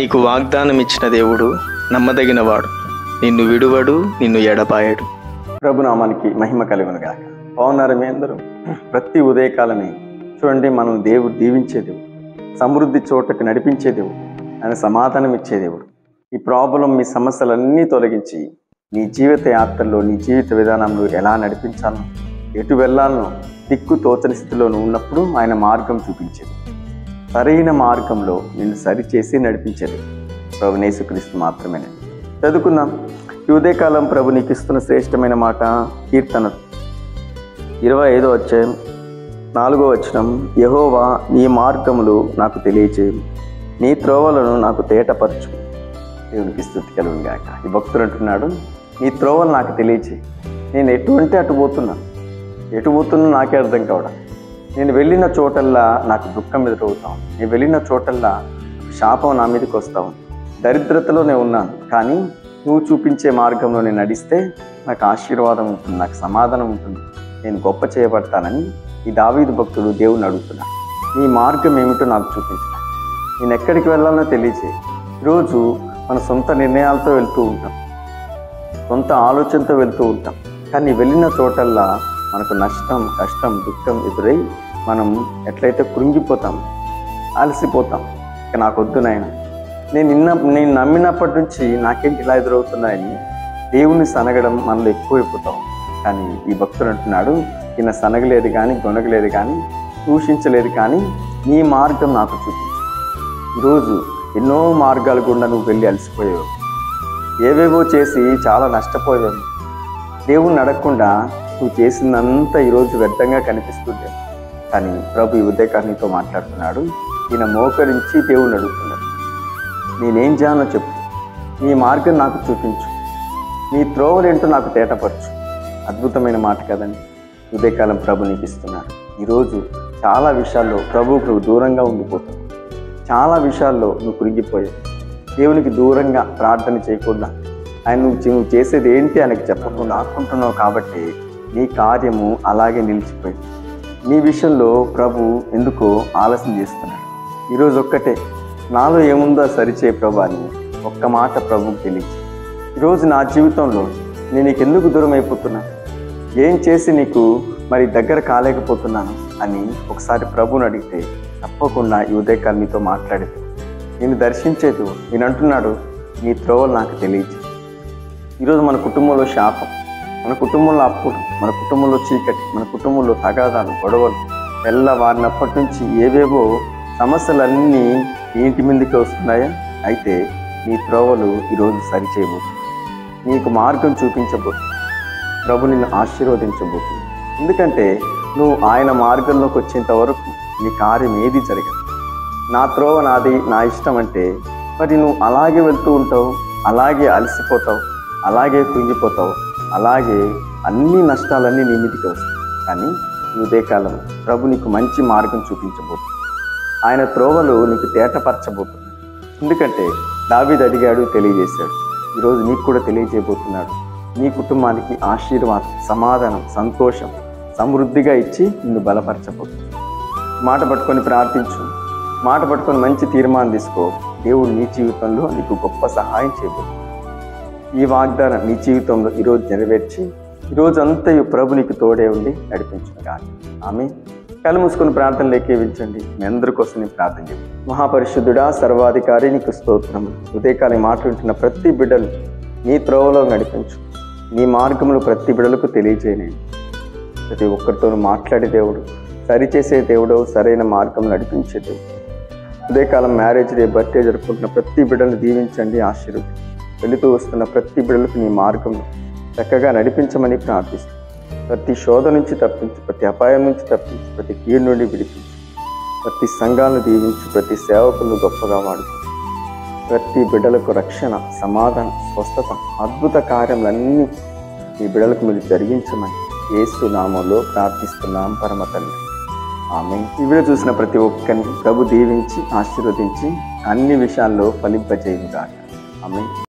నీకు వాగ్దానం ఇచ్చిన దేవుడు నమ్మదగినవాడు. నిన్ను విడువడు, నిన్ను ఎడబాయడు. ప్రభునామానికి మహిమ కలుగును గాక. బాగున్నారు మీ అందరూ? ప్రతి ఉదయకాలమే చూడండి, మనం దేవుడు దీవించే దేవుడు, సమృద్ధి చోటకి నడిపించే దేవుడు, ఆయన సమాధానం ఇచ్చే దేవుడు. ఈ ప్రాబ్లం, మీ సమస్యలన్నీ తొలగించి నీ జీవిత యాత్రలో, నీ జీవిత విధానంలో ఎలా నడిపించాలో, ఎటు వెళ్ళాలనో దిక్కు తోచని స్థితిలో ఉన్నప్పుడు ఆయన మార్గం చూపించేది, సరైన మార్గంలో నిన్ను సరిచేసి నడిపించేది ప్రభు యేసుక్రీస్తు మాత్రమే. చదువుకుందాం. ఈ ఉదయకాలం ప్రభు నీకు ఇస్తున్న శ్రేష్టమైన మాట కీర్తన 25వ అధ్యాయం 4వ వచనం. యెహోవా నీ మార్గములు నాకు తెలియచేయు, నీ త్రోవలను నాకు తేటపరచు. దేవునికి స్తుతి కలుగును గాక. ఈ భక్తుడు అంటున్నాడు, నీ త్రోవలు నాకు తెలియచేయి. నేను ఎటువంటి అటు పోతున్నా నాకే అర్థం కావడం. నేను వెళ్ళిన చోటల్లా నాకు దుఃఖం ఎదురవుతాం. నేను వెళ్ళిన చోటల్లా శాపం నా మీదకి వస్తావు. దరిద్రతలో నేను ఉన్నాను, కానీ నువ్వు చూపించే మార్గంలో నేను నడిస్తే నాకు ఆశీర్వాదం ఉంటుంది, నాకు సమాధానం ఉంటుంది, నేను గొప్ప చేయబడతానని ఈ దావీదు భక్తుడు దేవుని అడుగుతున్నాడు. నీ మార్గం ఏమిటో నాకు చూపించిన, నేను ఎక్కడికి వెళ్ళాలో తెలియచేయి. ఈరోజు మన సొంత నిర్ణయాలతో వెళ్తూ ఉంటాం, సొంత ఆలోచనతో వెళ్తూ ఉంటాం, కానీ వెళ్ళిన చోటల్లా మనకు నష్టం, కష్టం, దుఃఖం ఎదురై మనం ఎట్లయితే కృంగిపోతాం, అలసిపోతాం. ఇక నాకు వద్దు నాయన, నేను నమ్మినప్పటి నుంచి నాకేంటి ఇలా ఎదురవుతున్నాయని దేవుని సనగడం మనలో ఎక్కువైపోతాం. కానీ ఈ భక్తుడు అంటున్నాడు, ఈయన సనగలేదు కానీ, గొనగలేదు కానీ, దూషించలేదు కానీ, నీ మార్గం నాకు చూపించు. ఈరోజు ఎన్నో మార్గాలు గుండా నువ్వు వెళ్ళి అలసిపోయావు, ఏవేవో చేసి చాలా నష్టపోయావు. దేవుణ్ణి అడగకుండా నువ్వు చేసిందంతా ఈరోజు వ్యర్థంగా కనిపిస్తుంది. కానీ ప్రభు ఈ ఉదయకాలనితో మాట్లాడుతున్నాడు. ఈయన మోకరించి దేవుణ్ణి అడుగుతున్నాడు, నేనేం చేయాలో చెప్పు, నీ మార్గం నాకు చూపించు, నీ త్రోవలేంటో నాకు తేటపరచు. అద్భుతమైన మాట కదండి. ఉదయకాలం ప్రభు నీకు ఇస్తున్నాడు. ఈరోజు చాలా విషయాల్లో ప్రభువుకు నువ్వు దూరంగా ఉండిపోతావు, చాలా విషయాల్లో నువ్వు కురిగిపోయావు. దేవునికి దూరంగా ప్రార్థన చేయకుండా, ఆయన నువ్వు చేసేది ఏంటి ఆయనకు చెప్పకుండా ఆడుకుంటున్నావు. కాబట్టి నీ కార్యము అలాగే నిలిచిపోయింది. నీ విషయంలో ప్రభు ఎందుకో ఆలస్యం చేస్తున్నాడు. ఈరోజు ఒక్కటే, నాలో ఏముందో సరిచేయ ప్రభు అని ఒక్క మాట ప్రభుకు తెలియచి, ఈరోజు నా జీవితంలో నేను నీకు ఎందుకు దూరం అయిపోతున్నా, ఏం చేసి నీకు మరి దగ్గర కాలేకపోతున్నాను అని ఒకసారి ప్రభుని అడిగితే తప్పకుండా ఈ ఉదయకాలం నీతో మాట్లాడేది, నేను దర్శించేది. నేను అంటున్నాడు, నీ త్రోవలు నాకు తెలియచి. ఈరోజు మన కుటుంబంలో శాపం, మన కుటుంబంలో అప్పులు, మన కుటుంబంలో చీకటి, మన కుటుంబంలో తగాదాలు, గొడవలు తెల్లవారినప్పటి నుంచి ఏవేవో సమస్యలన్నీ ఇంటి మీదకి వస్తున్నాయా? అయితే నీ త్రోవలు ఈరోజు సరిచేయబోతుంది, నీకు మార్గం చూపించబోతుంది, ప్రభు నిన్ను ఆశీర్వదించబోతుంది. ఎందుకంటే నువ్వు ఆయన మార్గంలోకి వచ్చేంత వరకు నీ కార్యం ఏది జరగదు. నా త్రోవ నాది, నా ఇష్టం అంటే మరి నువ్వు అలాగే వెళ్తూ ఉంటావు, అలాగే అలసిపోతావు, అలాగే కుంగిపోతావు, అలాగే అన్ని నష్టాలన్నీ నీ మీదకి వస్తాయి. కానీ ఈ ఉదయకాలం ప్రభు నీకు మంచి మార్గం చూపించబోతుంది, ఆయన త్రోవలు నీకు తేటపరచబోతుంది. ఎందుకంటే దావీదు అడిగాడు, తెలియజేశాడు. ఈరోజు నీకు కూడా తెలియజేయబోతున్నాడు. నీ కుటుంబానికి ఆశీర్వాదం, సమాధానం, సంతోషం సమృద్ధిగా ఇచ్చి నిన్ను బలపరచబోతుంది. మాట పట్టుకొని ప్రార్థించు, మాట పట్టుకొని మంచి తీర్మానం తీసుకో. దేవుడు నీ జీవితంలో నీకు గొప్ప సహాయం చేయబోతుంది. ఈ వాగ్దానం నీ జీవితంలో ఈరోజు నెరవేర్చి ఈరోజు అంతయు ప్రభు నీకు తోడే ఉండి నడిపించును గాక. ఆమేన్. కళ్ళు మూసుకొని ప్రార్థనలు ఏకీవించండి. మీ అందరి కోసం నేను ప్రార్థన చేయండి. మహాపరిశుద్ధుడా, సర్వాధికారి, నీకు స్తోత్రం. ఉదయకాలం మాట్లాడుతున్న ప్రతి బిడ్డలు నీ త్రోవలో నడిపించు, నీ మార్గములు ప్రతి బిడ్డలకు తెలియజేయనండి. ప్రతి ఒక్కరితో మాట్లాడే దేవుడు, సరిచేసే దేవుడు, సరైన మార్గం నడిపించే దేవుడు. ఉదయకాలం మ్యారేజ్ డే, బర్త్డే జరుపుకుంటున్న ప్రతి బిడ్డలను దీవించండి, ఆశీర్వదించండి. వెళుతూ వస్తున్న ప్రతి బిడ్డలకు నీ మార్గంలో చక్కగా నడిపించమని ప్రార్థిస్తాను. ప్రతి శోధ నుంచి తప్పించు, ప్రతి అపాయం నుంచి తప్పించు, ప్రతి కీడు నుండి విడిపించు. ప్రతి సంఘాలను దీవించు, ప్రతి సేవకులను గొప్పగా వాడుకో. ప్రతి బిడ్డలకు రక్షణ, సమాధానం, స్వస్థత, అద్భుత కార్యములన్నీ ఈ బిడ్డలకు మీరు జరిగించమని యేసు నామములో ప్రార్థిస్తున్నాం పరమ తండ్రి. ఆమేన్. ఈ వీడియో చూసిన ప్రతి ఒక్కరిని ప్రభు దీవించి ఆశీర్వదించి అన్ని విషయాల్లో ఫలింపజేయుగాక. ఆమేన్.